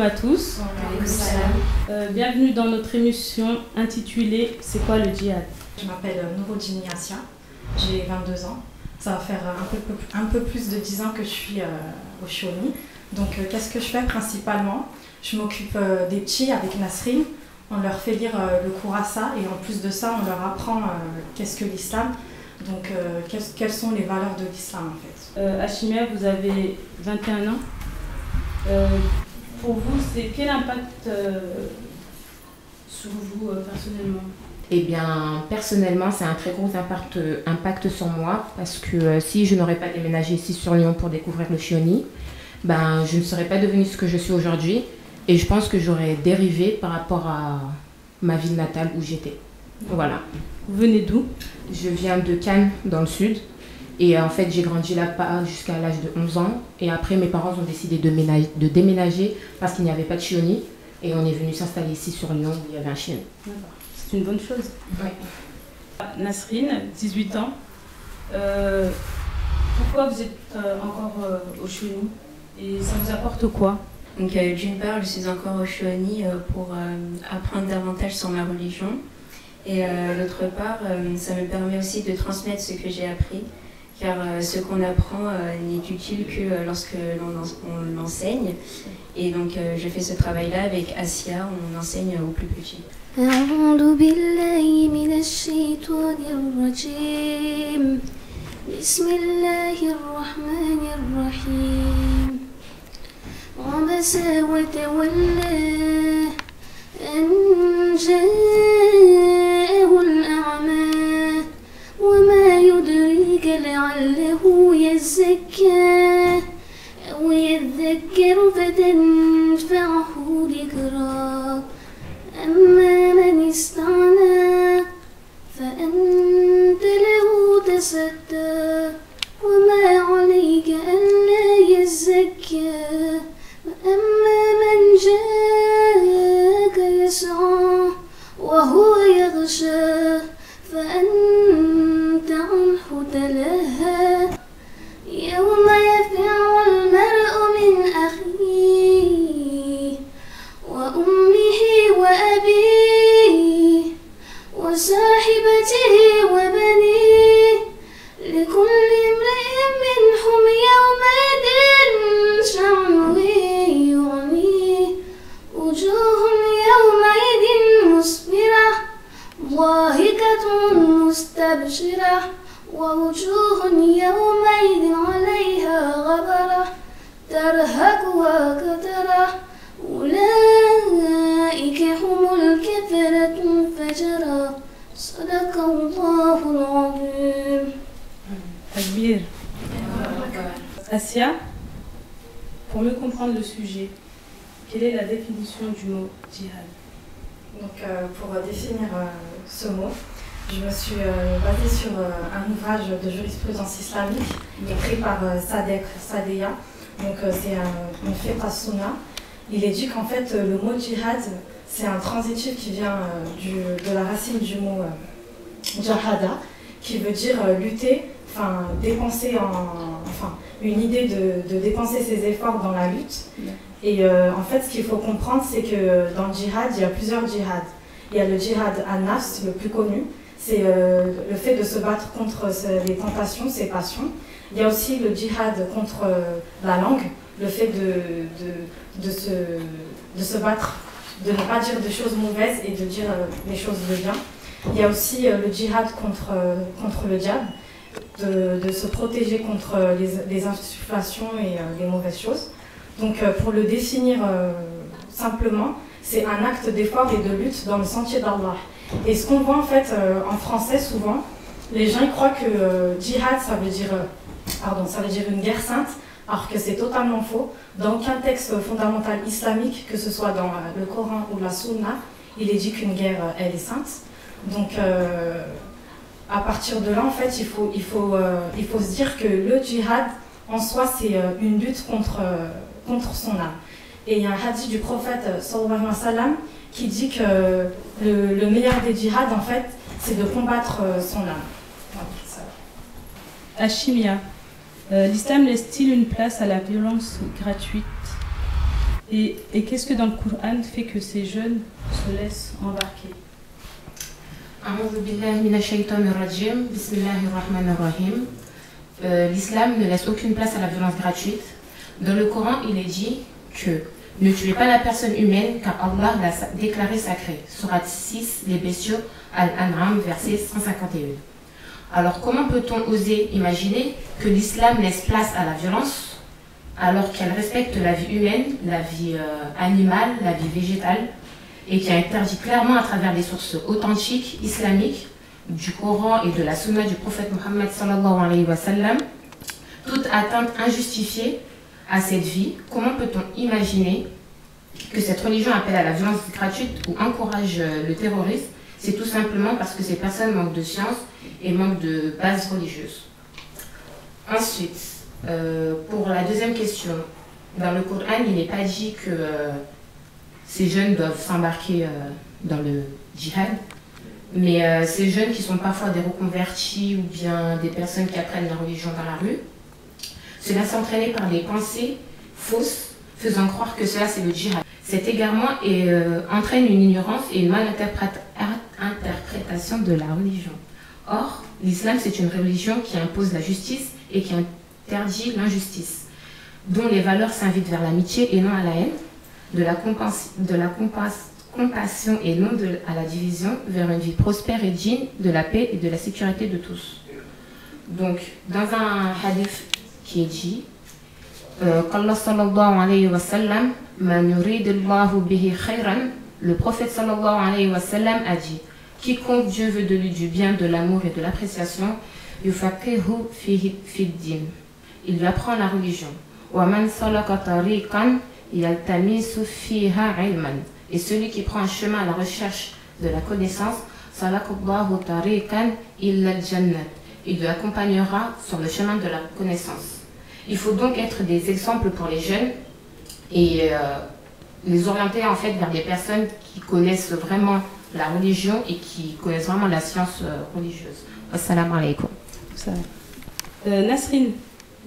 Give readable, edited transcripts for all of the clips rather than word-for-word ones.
à tous. Bienvenue dans notre émission intitulée C'est quoi le djihad? Je m'appelle Nourodjini Assia, j'ai 22 ans. Ça va faire un peu plus de 10 ans que je suis au Chioni. Donc qu'est-ce que je fais principalement? Je m'occupe des petits avec Nasrine. On leur fait lire le Kourassa et en plus de ça, on leur apprend qu'est-ce que l'islam. Donc quelles sont les valeurs de l'islam en fait. Hachimia, vous avez 21 ans. Pour vous, c'est quel impact sur vous personnellement? Eh bien, personnellement, c'est un très gros impact sur moi parce que si je n'aurais pas déménagé ici sur Lyon pour découvrir le Chioni, ben, je ne serais pas devenue ce que je suis aujourd'hui et je pense que j'aurais dérivé par rapport à ma ville natale où j'étais. Voilà. Vous venez d'où? Je viens de Cannes, dans le sud. Et en fait, j'ai grandi là-bas jusqu'à l'âge de 11 ans. Et après, mes parents ont décidé de déménager parce qu'il n'y avait pas de Chioni. Et on est venu s'installer ici sur Lyon où il y avait un Chioni. C'est une bonne chose. Oui. Nasrine, 18 ans. Pourquoi vous êtes encore au Chioni? Et ça vous apporte quoi? Donc, d'une part, je suis encore au Chioni pour apprendre davantage sur ma religion. Et d'autre part, ça me permet aussi de transmettre ce que j'ai appris. Car ce qu'on apprend n'est utile que lorsque l'on l'enseigne. Et donc je fais ce travail-là avec Assia, on enseigne aux plus petits. أعوذ بالله من الشيطان الرجيم بسم الله الرحمن الرحيم عبس وتولى أن جاءه الأعمى وما يدريك لعله يزكى أو يذكر فتنفعه ذكرى أما من استغنى فأنت له تصدى وما عليك ألا يزكى وأما من جاءك يسعى وهو يغشى فأنت عنه تلهى يوم يفر المرء من أخيه وأمه وأبيه وصاحبته وبنيه لكل امرئ منهم يومئذ شأن يغنيه وجوه يومئذ مسفرة ضاحكة مستبشرة ووجوه يومئذ عليها غبرة ترهقها قترة أولئك هم الكفرة الفجرة صدق الله العظيم. Takbir. Assia, pour mieux comprendre le sujet, quelle est la définition du mot djihad? Donc pour définir ce mot, je me suis basée sur un ouvrage de jurisprudence islamique écrit par Sadek Sadeya. Donc c'est une fiqh as-sunnah. Il est dit qu'en fait le mot djihad c'est un transitif qui vient de la racine du mot jahada, qui veut dire lutter, enfin dépenser une idée de dépenser ses efforts dans la lutte. Et en fait ce qu'il faut comprendre c'est que dans le djihad il y a plusieurs djihads. Il y a le djihad an-nafs, le plus connu, c'est le fait de se battre contre les tentations, ses passions. Il y a aussi le djihad contre la langue, le fait de se battre, de ne pas dire des choses mauvaises et de dire des choses de bien. Il y a aussi le djihad contre le diable, de se protéger contre les insufflations et les mauvaises choses. Donc pour le définir simplement, c'est un acte d'effort et de lutte dans le sentier d'Allah. Et ce qu'on voit en fait en français souvent, les gens ils croient que djihad ça veut dire une guerre sainte, alors que c'est totalement faux. Dans aucun texte fondamental islamique, que ce soit dans le Coran ou la Sunna, il est dit qu'une guerre elle est sainte. Donc à partir de là en fait il faut se dire que le djihad en soi c'est une lutte contre son âme. Et il y a un hadith du prophète sallallahu alayhi wa sallam qui dit que le meilleur des djihads en fait c'est de combattre son âme. Hachimia, l'islam laisse-t-il une place à la violence gratuite? Et qu'est-ce que dans le Coran fait que ces jeunes se laissent embarquer? L'islam ne laisse aucune place à la violence gratuite. Dans le Coran, il est dit que ne tuez pas la personne humaine car Allah l'a déclaré sacrée. Sourate 6, les bestiaux, Al-An'am, verset 151. Alors comment peut-on oser imaginer que l'islam laisse place à la violence alors qu'elle respecte la vie humaine, la vie animale, la vie végétale et qui a interdit clairement à travers des sources authentiques, islamiques, du Coran et de la Sunna du prophète Mohammed sallallahu alayhi wa sallam, toute atteinte injustifiée à cette vie? Comment peut-on imaginer que cette religion appelle à la violence gratuite ou encourage le terrorisme? C'est tout simplement parce que ces personnes manquent de science et manquent de base religieuse. Ensuite, pour la deuxième question, dans le Coran, il n'est pas dit que ces jeunes doivent s'embarquer dans le djihad, mais ces jeunes qui sont parfois des reconvertis ou bien des personnes qui apprennent la religion dans la rue, se laissent entraîner par des pensées fausses, faisant croire que cela c'est le djihad. Cet égarement entraîne une ignorance et une malinterprétation de la religion. Or, l'islam c'est une religion qui impose la justice et qui interdit l'injustice, dont les valeurs s'invitent vers l'amitié et non à la haine, de la compassion et non à la division, vers une vie prospère et digne, de la paix et de la sécurité de tous. Donc, dans un hadith qui est dit, qu'Allah sallallahu alayhi wa sallam, man yuridillahu bihi khayran, le prophète sallallahu alayhi wa sallam a dit, quiconque Dieu veut de lui du bien, de l'amour et de l'appréciation, yufaqihu fi din, il lui apprend la religion. Wa man salaka tariqan yaltamisu fiha ilman, et celui qui prend un chemin à la recherche de la connaissance, salakallahu tariqan illa al-jannah, il lui accompagnera sur le chemin de la connaissance. Il faut donc être des exemples pour les jeunes et les orienter en fait vers des personnes qui connaissent vraiment la religion et qui connaissent vraiment la science religieuse. Assalamu alaikum. Nasrine,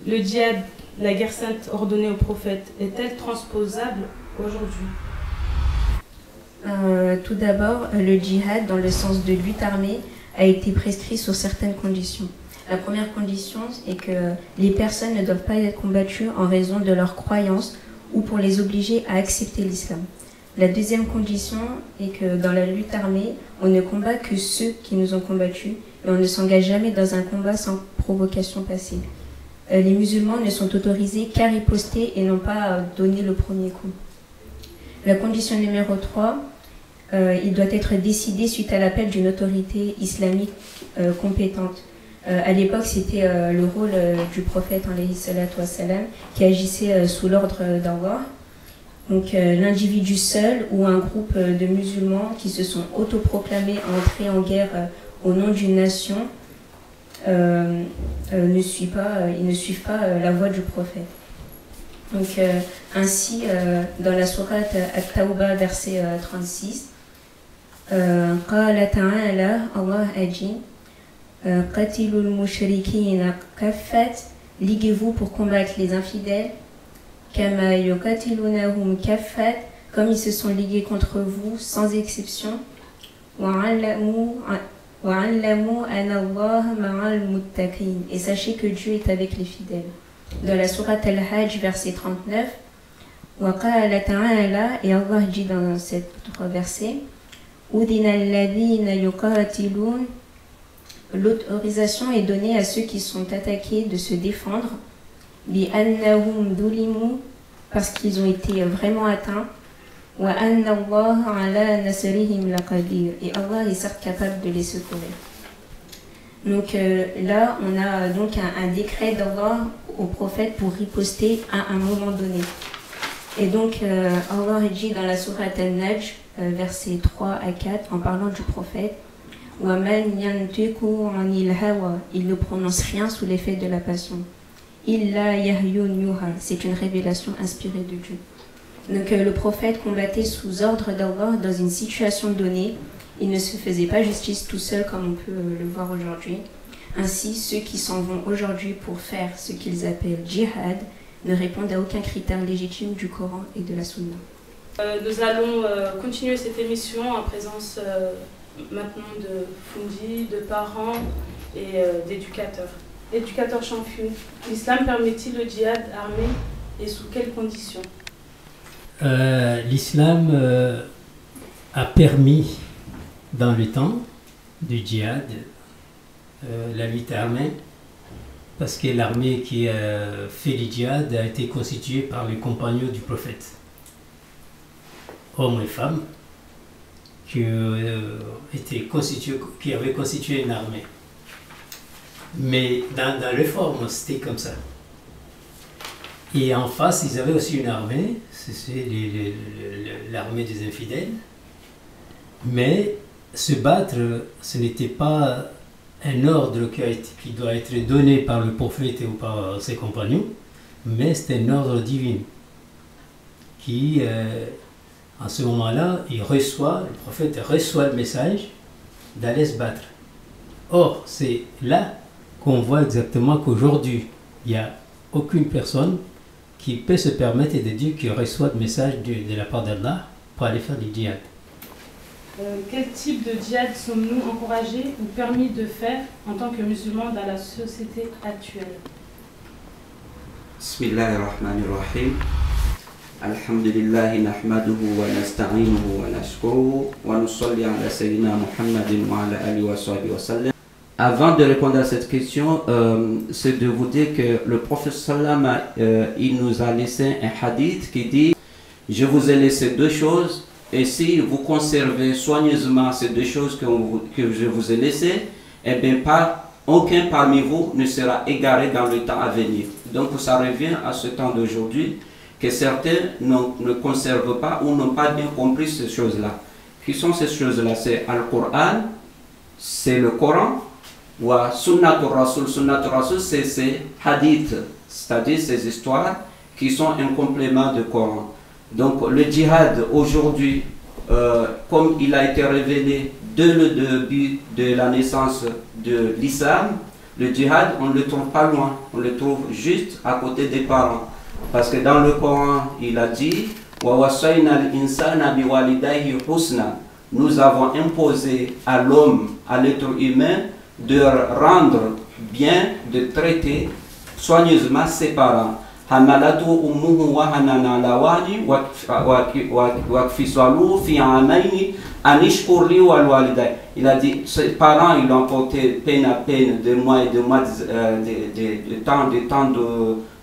le djihad, la guerre sainte ordonnée au prophète, est-elle transposable aujourd'hui? Tout d'abord, le djihad, dans le sens de lutte armée, a été prescrit sur certaines conditions. La première condition est que les personnes ne doivent pas être combattues en raison de leurs croyances ou pour les obliger à accepter l'islam. La deuxième condition est que dans la lutte armée, on ne combat que ceux qui nous ont combattus et on ne s'engage jamais dans un combat sans provocation passée. Les musulmans ne sont autorisés qu'à riposter et non pas à donner le premier coup. La condition numéro 3, il doit être décidé suite à l'appel d'une autorité islamique compétente. À l'époque, c'était le rôle du prophète alayhi salatu wassalam, qui agissait sous l'ordre d'Allah. Donc l'individu seul ou un groupe de musulmans qui se sont autoproclamés à entrer en guerre au nom d'une nation ne suivent pas la voie du prophète. Donc ainsi, dans la sourate At-Tawbah, verset 36, Qala ta'ala, Allah a dit, Qatilul mushrikina kaffat, liguez-vous pour combattre les infidèles, Kama yuqatilunahum kaffat, comme ils se sont ligués contre vous sans exception, Wa'alamu anna Allah ma'al muttaqin, et sachez que Dieu est avec les fidèles. Dans la sourate Al-Hajj, verset 39, Wa qala ta'ala, et Allah dit dans cet verset, Udina alladhina yuqatilun, l'autorisation est donnée à ceux qui sont attaqués de se défendre, bi annahum dulimu, parce qu'ils ont été vraiment atteints, wa anna Allah ala nasrihim laqadir, et Allah est certes capable de les secourir. Donc là, on a donc un décret d'Allah au prophète pour riposter à un moment donné. Et donc Allah dit dans la sourate An-Najm, versets 3 à 4, en parlant du prophète, وَمَنْ يَنْتِقُ عَنِ الْهَوَى, il ne prononce rien sous l'effet de la passion. إِلَّا يَهْيُنْ يُوحَى, c'est une révélation inspirée de Dieu. Donc le prophète combattait sous ordre d'Allah dans une situation donnée. Il ne se faisait pas justice tout seul comme on peut le voir aujourd'hui. Ainsi, ceux qui s'en vont aujourd'hui pour faire ce qu'ils appellent djihad ne répondent à aucun critère légitime du Coran et de la Sunna. Nous allons continuer cette émission en présence maintenant de Fundi, de parents et d'éducateurs. Éducateur Champion, l'islam permet-il le djihad armé et sous quelles conditions? L'islam a permis dans le temps du djihad la lutte armée, parce que l'armée qui a fait le djihad a été constituée par les compagnons du prophète, hommes et femmes, qui avaient constitué une armée. Mais dans les formes, c'était comme ça. Et en face, ils avaient aussi une armée, c'est l'armée des infidèles. Mais se battre, ce n'était pas un ordre qui doit être donné par le prophète ou par ses compagnons, mais c'est un ordre divin qui, en ce moment-là, le prophète reçoit le message d'aller se battre. Or, c'est là qu'on voit exactement qu'aujourd'hui, il n'y a aucune personne qui peut se permettre de dire qu'il reçoit le message de la part d'Allah pour aller faire du djihad. Quel type de djihad sommes-nous encouragés ou permis de faire en tant que musulmans dans la société actuelle? Bismillahirrahmanirrahim. Alhamdulillah nahmaduhu wa nasta'inuhu wa nashkuruhu wa nusalli ala sayyidina Muhammadin wa ala alihi wa sahbihi wa sallam. Avant de répondre à cette question, c'est de vous dire que le prophète sallam, il nous a laissé un hadith qui dit: je vous ai laissé deux choses, et si vous conservez soigneusement ces deux choses que je vous ai laissées, eh bien aucun parmi vous ne sera égaré dans le temps à venir. Donc ça revient à ce temps d'aujourd'hui, que certains ne conservent pas ou n'ont pas bien compris ces choses-là. Qui sont ces choses-là? C'est Al-Qur'an, c'est le Coran, ou Sunnatul Rasul. Sunnatul Rasul, c'est ces hadiths, c'est-à-dire ces histoires qui sont un complément du Coran. Donc le djihad aujourd'hui, comme il a été révélé dès le début de la naissance de l'islam, le djihad, on ne le trouve pas loin, on le trouve juste à côté des parents. Parce que dans le Coran, il a dit: nous avons imposé à l'homme, à l'être humain, de rendre bien, de traiter soigneusement ses parents. Il a dit, ses parents, ils ont porté peine à peine, de mois et de mois, de temps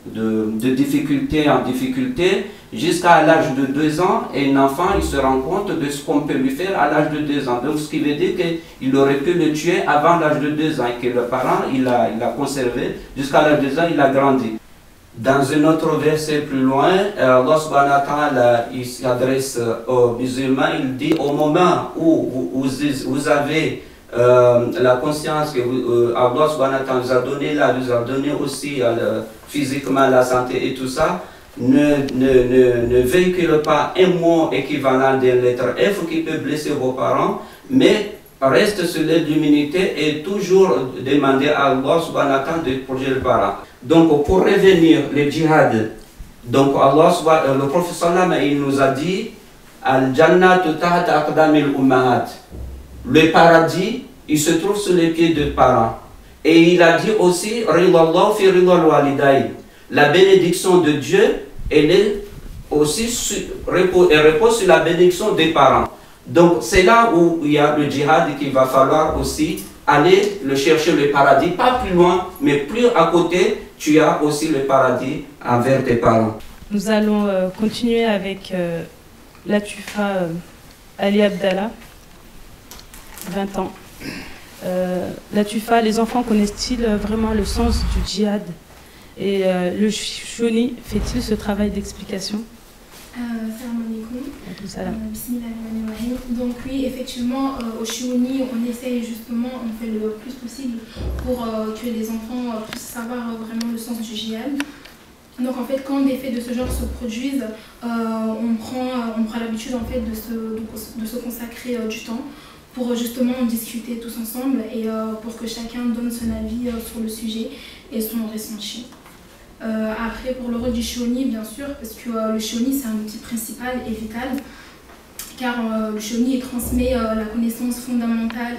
de difficulté en difficulté, jusqu'à l'âge de 2 ans, et un enfant, il se rend compte de ce qu'on peut lui faire à l'âge de 2 ans. Donc, ce qui veut dire qu'il aurait pu le tuer avant l'âge de 2 ans, et que le parent, il a conservé, jusqu'à l'âge de 2 ans, il a grandi. Dans un autre verset plus loin, Allah subhanahu wa ta'ala, il s'adresse aux musulmans, il dit: au moment où vous avez la conscience que Allah subhanahu wa ta'ala vous a donné là, vous a donné aussi physiquement la santé et tout ça, ne véhicule pas un mot équivalent de lettre F qui peut blesser vos parents, mais reste sur l'aide d'humilité et toujours demander à Allah subhanahu wa ta'ala de protéger le parent. Donc pour revenir le djihad, donc le prophète sallam, il nous a dit: Al-Jannatu tahta aqdamil ummahat. Le paradis, il se trouve sous les pieds des parents. Et il a dit aussi: Ridallahu fi ridal walidayn. La bénédiction de Dieu, elle est aussi repose sur la bénédiction des parents. Donc c'est là où il y a le djihad qu'il va falloir aussi aller le chercher, le paradis, pas plus loin, mais plus à côté, tu as aussi le paradis envers tes parents. Nous allons continuer avec Latifa Ali Abdallah, 20 ans. Latifa, les enfants connaissent-ils vraiment le sens du djihad? Et le Shoni fait-il ce travail d'explication? Salam alaikum. Bismillahirrahmanirrahim. Donc oui, effectivement, au Shiouni, on essaye justement, on fait le plus possible pour que les enfants puissent savoir vraiment le sens du djihad. Donc en fait, quand des faits de ce genre se produisent, on prend l'habitude en fait de se consacrer du temps pour justement en discuter tous ensemble et pour que chacun donne son avis sur le sujet et son ressenti. Après, pour le rôle du shioni, bien sûr, parce que le shioni, c'est un outil principal et vital, car le shioni transmet les connaissances fondamentales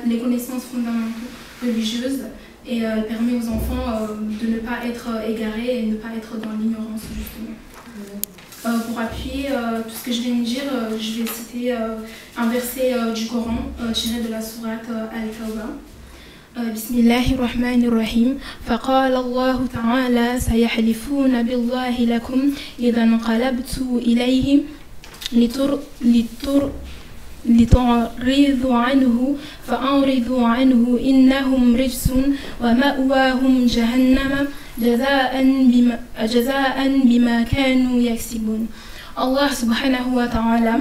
religieuses, et elle permet aux enfants de ne pas être égarés et ne pas être dans l'ignorance, justement. Pour appuyer tout ce que je viens de dire, je vais citer un verset du Coran tiré de la sourate Al-Tawbah. بسم الله الرحمن الرحيم فقال الله تعالى سيحلفون بالله لكم إذا انقلبت إليهم لتعرضوا عنه فأعرضوا عنه إنهم رجس ومأواهم جهنم جزاء بما كانوا يكسبون. Allah subhanahu wa ta'ala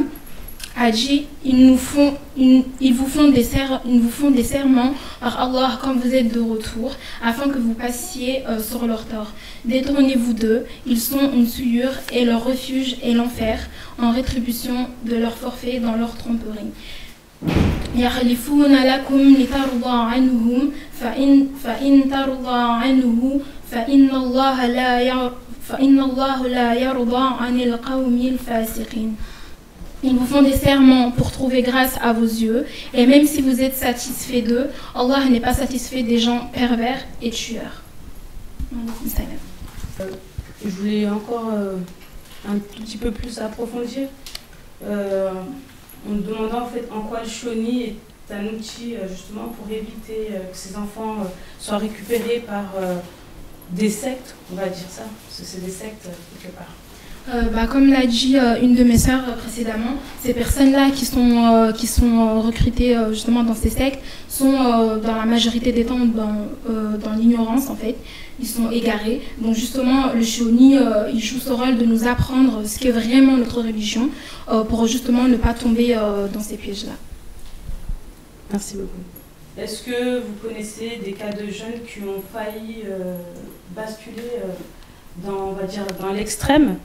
a dit, ils vous font des serments par Allah quand vous êtes de retour, afin que vous passiez sur leur tort. Détournez-vous d'eux, ils sont une souillure et leur refuge est l'enfer, en rétribution de leur forfait dans leur tromperie. يحلفون لكم لترضى عنهم فإن ترضى عنه فإن الله لا يرضى عن القوم الفاسقين. Ils vous font des serments pour trouver grâce à vos yeux, et même si vous êtes satisfait d'eux, Allah n'est pas satisfait des gens pervers et tueurs. Je voulais encore un tout petit peu plus approfondir, en me demandant en fait en quoi le shioni est un outil justement pour éviter que ces enfants soient récupérés par des sectes, on va dire ça, parce que c'est des sectes quelque part. Comme l'a dit une de mes sœurs précédemment, ces personnes-là qui sont recrutées justement dans ces sectes sont dans la majorité des temps dans l'ignorance en fait. Ils sont égarés. Donc justement, le shioni, il joue ce rôle de nous apprendre ce qu'est vraiment notre religion pour justement ne pas tomber dans ces pièges-là. Merci beaucoup. Est-ce que vous connaissez des cas de jeunes qui ont failli basculer on va dire, dans l'extrême?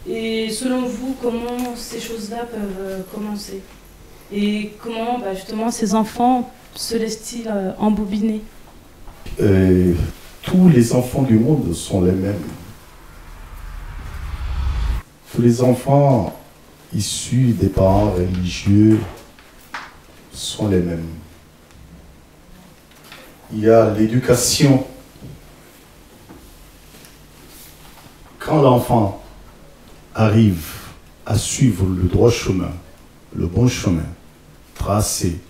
Et selon vous, comment ces choses-là peuvent commencer? Et comment justement ces enfants se laissent-ils embobiner? Tous les enfants du monde sont les mêmes. Tous les enfants issus des parents religieux sont les mêmes. Il y a l'éducation. Quand l'enfant arrive à suivre le droit chemin, le bon chemin, tracé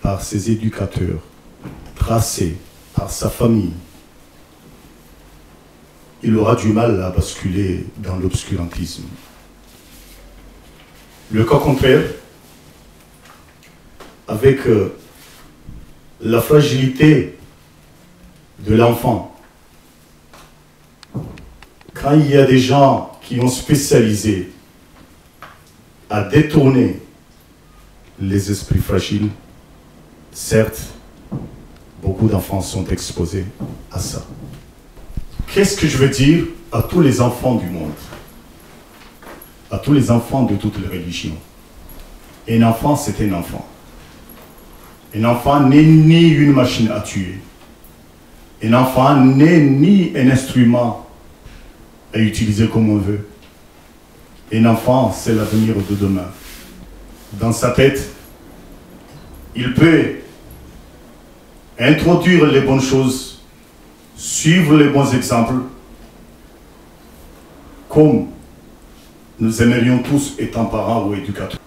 par ses éducateurs, tracé par sa famille, il aura du mal à basculer dans l'obscurantisme. Le cas contraire, avec la fragilité de l'enfant, quand il y a des gens qui ont spécialisé à détourner les esprits fragiles, certes, beaucoup d'enfants sont exposés à ça. Qu'est-ce que je veux dire à tous les enfants du monde, à tous les enfants de toutes les religions? Un enfant, c'est un enfant. Un enfant n'est ni une machine à tuer. Un enfant n'est ni un instrument à utiliser comme on veut. Un enfant, c'est l'avenir de demain. Dans sa tête, il peut introduire les bonnes choses, suivre les bons exemples, comme nous aimerions tous étant parents ou éducateurs.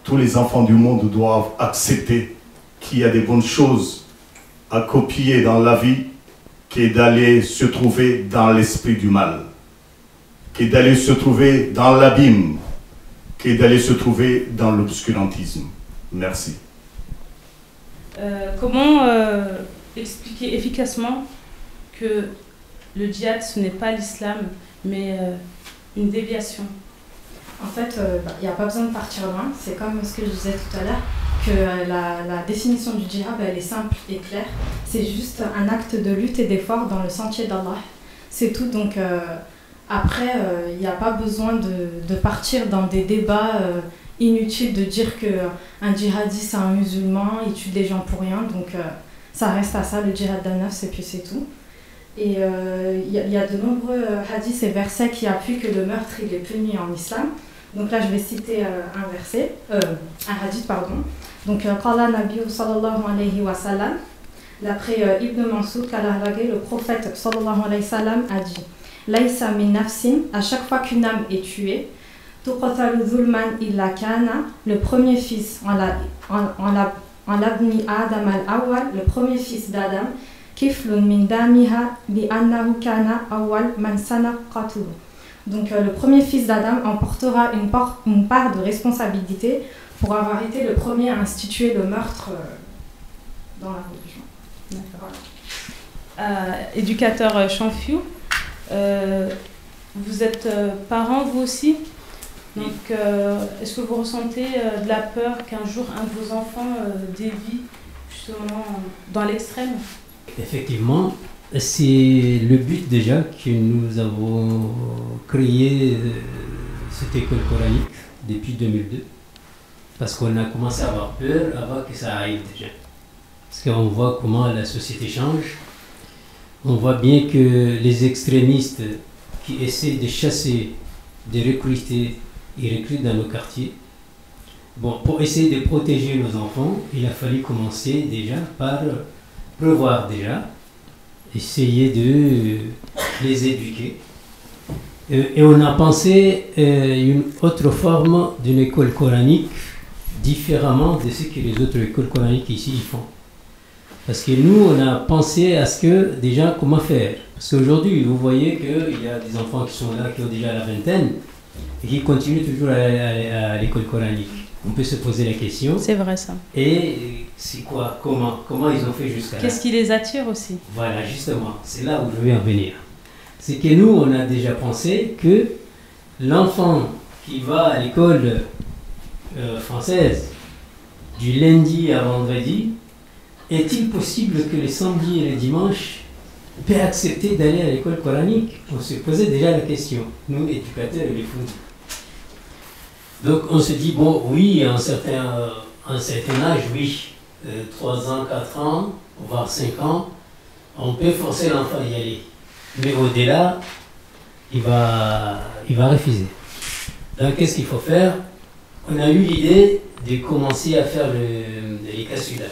Tous les enfants du monde doivent accepter qu'il y a des bonnes choses à copier dans la vie, qu'est d'aller se trouver dans l'esprit du mal, qu'est d'aller se trouver dans l'abîme, qu'est d'aller se trouver dans l'obscurantisme. Merci. Comment expliquer efficacement que le djihad, ce n'est pas l'islam, mais une déviation? En fait, il n'y a pas besoin de partir loin. C'est comme ce que je disais tout à l'heure, que la définition du djihad, elle est simple et claire. C'est juste un acte de lutte et d'effort dans le sentier d'Allah. C'est tout. Donc après, il n'y a pas besoin de partir dans des débats inutiles, de dire qu'un djihadiste, c'est un musulman, il tue des gens pour rien. Donc ça reste à ça, le djihad d'Al-Nafs, et puis c'est tout. Et il y a de nombreux hadiths et versets qui appuient que le meurtre il est puni en islam. Donc là, je vais citer un hadith, pardon. Donc, Qala Nabi sallallahu alayhi wa sallam, d'après Ibn Mansour, le prophète sallallahu alayhi wa sallam a dit Laïsa min nafsin, à chaque fois qu'une âme est tuée, tuqatalu dhulman illa kana, le premier fils, en l'abni Adam al-awwal, le premier fils d'Adam, kiflun min damiha bi annahu kana awwal man sana qatulu. Donc le premier fils d'Adam emportera une part de responsabilité pour avoir été le premier à instituer le meurtre dans la religion. Éducateur Chanfiou, vous êtes parent vous aussi, donc est-ce que vous ressentez de la peur qu'un jour un de vos enfants dévie justement dans l'extrême? Effectivement, c'est le but déjà que nous avons créé cette école coranique depuis 2002. Parce qu'on a commencé à avoir peur avant que ça arrive déjà. Parce qu'on voit comment la société change. On voit bien que les extrémistes qui essaient de chasser, de recruter, ils recrutent dans nos quartiers. Bon, pour essayer de protéger nos enfants, il a fallu commencer déjà par prévoir déjà, essayer de les éduquer. Et on a pensé une autre forme d'une école coranique différemment de ce que les autres écoles coraniques ici font. Parce que nous, on a pensé à ce que, déjà, comment faire. Parce qu'aujourd'hui, vous voyez qu'il y a des enfants qui sont là, qui ont déjà la vingtaine, et qui continuent toujours à l'école coranique. On peut se poser la question. C'est vrai ça. Et c'est quoi? Comment ils ont fait jusqu'à là? Qu'est-ce qui les attire aussi? Voilà, justement, c'est là où je vais en venir. C'est que nous, on a déjà pensé que l'enfant qui va à l'école française du lundi à vendredi, est-il possible que les samedis et les dimanches peut accepter d'aller à l'école coranique? On se posait déjà la question, nous éducateurs et les fous. Donc on se dit, bon oui, à un certain âge, oui, 3 ans, 4 ans, voire 5 ans, on peut forcer l'enfant à y aller. Mais au-delà, il va refuser. Donc qu'est-ce qu'il faut faire? On a eu l'idée de commencer à faire les cassudats.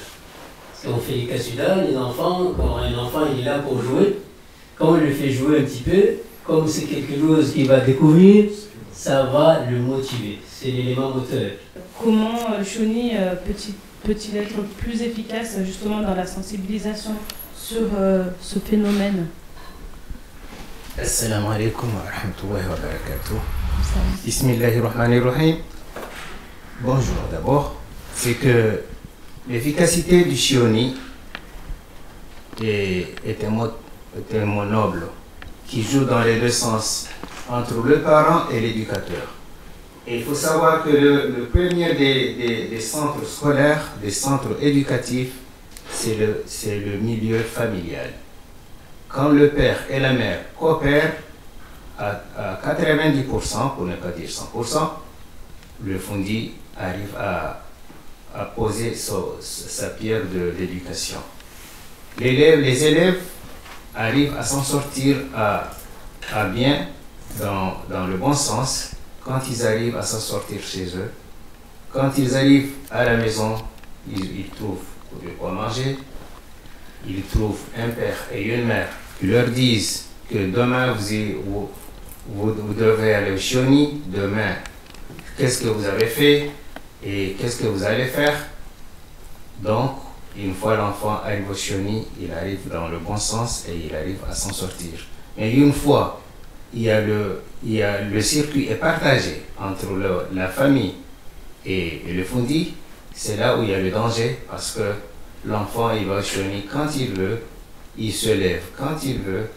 Parce qu'on fait les cassudats, les enfants, quand un enfant il est là pour jouer, quand on le fait jouer un petit peu, comme c'est quelque chose qu'il va découvrir, ça va le motiver. C'est l'élément moteur. Comment le Shoni peut-il être plus efficace justement dans la sensibilisation sur ce phénomène? Assalamu alaikum wa rahmatullahi wa barakatuh. Bismillahirrahmanirrahim. Bonjour d'abord. C'est que l'efficacité du Shioni est un mot noble qui joue dans les deux sens, entre le parent et l'éducateur. Et il faut savoir que le premier des centres scolaires, des centres éducatifs, c'est le milieu familial. Quand le père et la mère coopèrent à 90%, pour ne pas dire 100%, le Fundi arrive à poser sa pierre d'éducation. Les élèves arrivent à s'en sortir à bien, dans le bon sens, quand ils arrivent à s'en sortir chez eux. Quand ils arrivent à la maison, ils trouvent de quoi manger, ils trouvent un père et une mère qui leur disent que demain vous devez aller au Shioni, demain qu'est-ce que vous avez fait et qu'est-ce que vous allez faire. Donc, une fois l'enfant arrive au Shioni, il arrive dans le bon sens et il arrive à s'en sortir. Mais une fois, le circuit est partagé entre la famille et le Fundi, c'est là où il y a le danger, parce que l'enfant il va au Shioni quand il veut, il se lève quand il veut,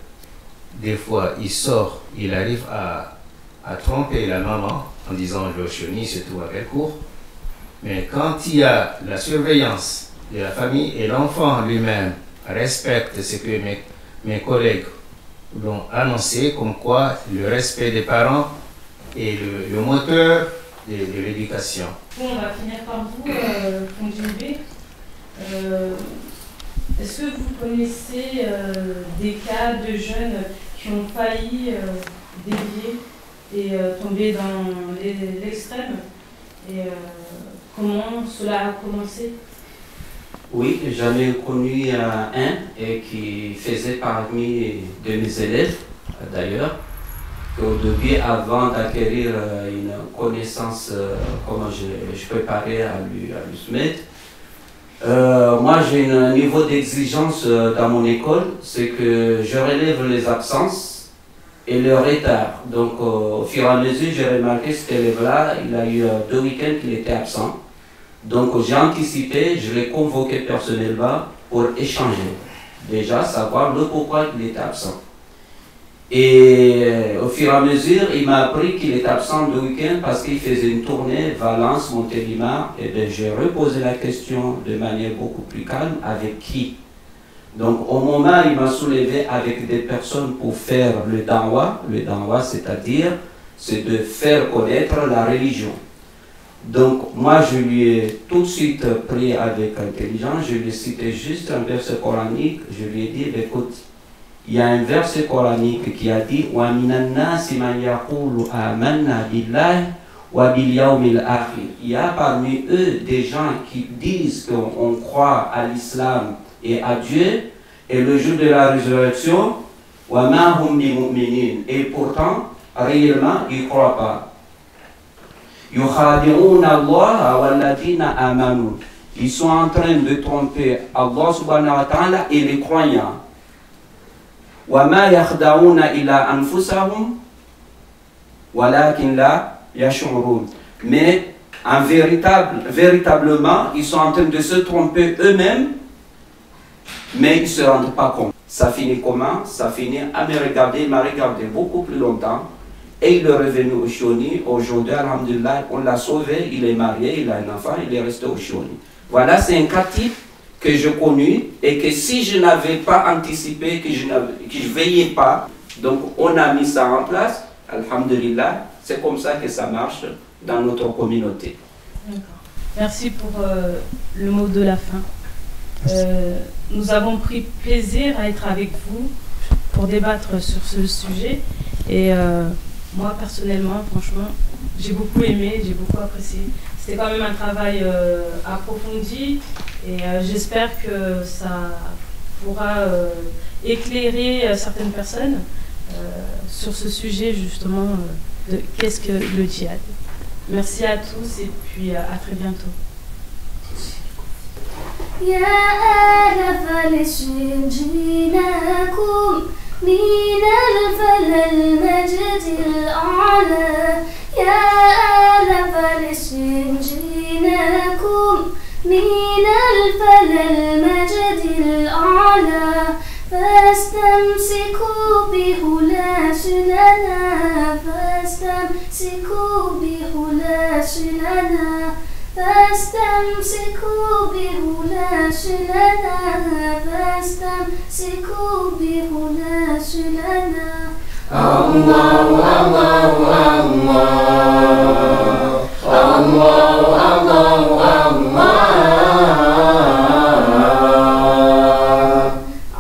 des fois il sort, il arrive à tromper la maman en disant je vais au Shioni, surtout à Belcourt. Mais quand il y a la surveillance de la famille et l'enfant lui-même respecte ce que mes collègues l'ont annoncé, comme quoi le respect des parents est le moteur de l'éducation. Bon, on va finir par vous, Fondjibé. Est-ce que vous connaissez des cas de jeunes qui ont failli dévier et tomber dans l'extrême? Et comment cela a commencé? Oui, j'en ai connu un et qui faisait parmi de mes élèves, d'ailleurs. Au début, avant d'acquérir une connaissance, comment je préparais à lui soumettre, moi j'ai un niveau d'exigence dans mon école, c'est que je relève les absences et le retard. Donc au fur et à mesure, j'ai remarqué cet élève-là, il a eu 2 week-ends qu'il était absent. Donc j'ai anticipé, je l'ai convoqué personnellement pour échanger. Déjà, savoir le pourquoi il était absent. Et au fur et à mesure, il m'a appris qu'il était absent le week-end parce qu'il faisait une tournée Valence, Montélimar. Et bien j'ai reposé la question de manière beaucoup plus calme, avec qui? Donc au moment, il m'a soulevé avec des personnes pour faire le dawa. Le dawa, c'est-à-dire, c'est de faire connaître la religion. Donc moi je lui ai tout de suite pris avec intelligence, je lui ai cité juste un verset coranique, je lui ai dit, écoute, il y a un verset coranique qui a dit wa minan nasi man yaqulu amanna billahi wa bil yawmil akhir. Il y a parmi eux des gens qui disent qu'on croit à l'islam et à Dieu et le jour de la résurrection wa ma hum bi mu'minin, et pourtant réellement ils ne croient pas. Ils sont en train de tromper Allah subhanahu wa ta'ala et les croyants. Mais véritablement, ils sont en train de se tromper eux-mêmes, mais ils ne se rendent pas compte. Ça finit comment? Ça finit à me regarder, il m'a regardé beaucoup plus longtemps. Et il est revenu au Chioni. Aujourd'hui, alhamdulillah, on l'a sauvé, il est marié, il a un enfant, il est resté au Chioni. Voilà, c'est un cas type que je connais et que si je n'avais pas anticipé, que je ne veillais pas, donc on a mis ça en place, alhamdulillah, c'est comme ça que ça marche dans notre communauté. D'accord. Merci pour le mot de la fin. Nous avons pris plaisir à être avec vous pour débattre sur ce sujet et moi, personnellement, franchement, j'ai beaucoup aimé, j'ai beaucoup apprécié. C'était quand même un travail approfondi et j'espère que ça pourra éclairer certaines personnes sur ce sujet justement de qu'est-ce que le djihad. Merci à tous et puis à très bientôt. من الفلا المجد الأعلى يا آل فلسطين جيناكم من الفلا المجد الأعلى فاستمسكوا بهلاسنا فاستمسكوا بهلاسنا فاستمسكوا بهلاسنا فاستمسكوا بهلاسنا الله الله الله الله الله الله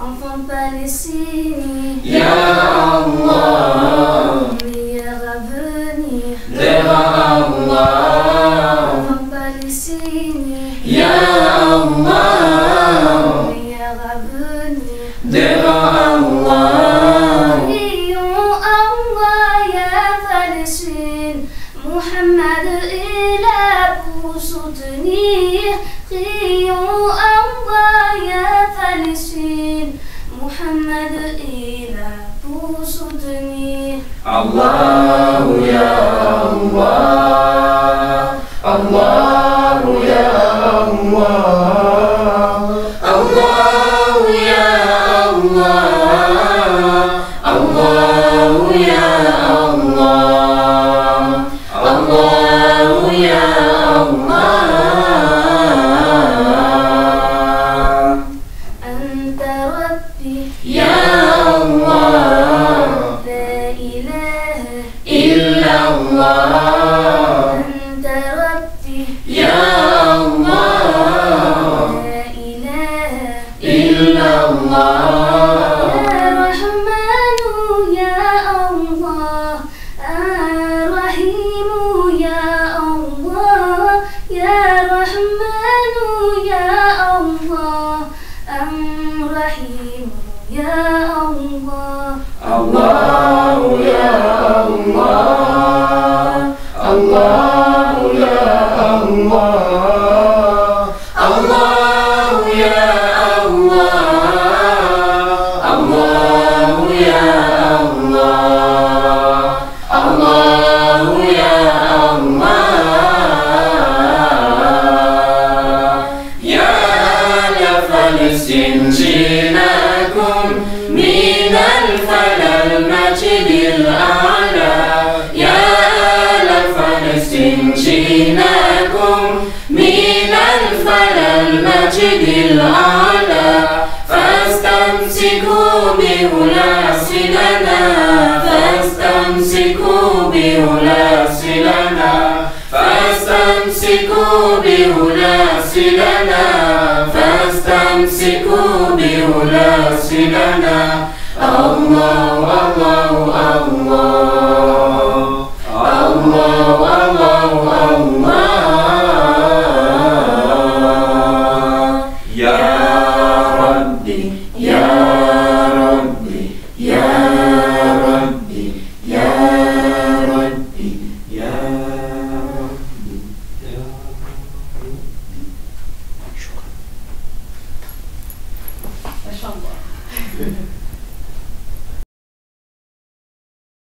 enfants palestiniens ya Allah meilleur avenir vers Allah enfants palestiniens ya Allah meilleur avenir vers Allah. Muhammad est là pour soutenir. Prions Allah ya Palestine. Muhammad est là pour soutenir. Allah ya Allah. Allah ya Allah. Allah ya Allah. Allah ya Allah. الله يا الله أنت ربي يا الله لا إله إلا الله أنت ربي يا الله Allah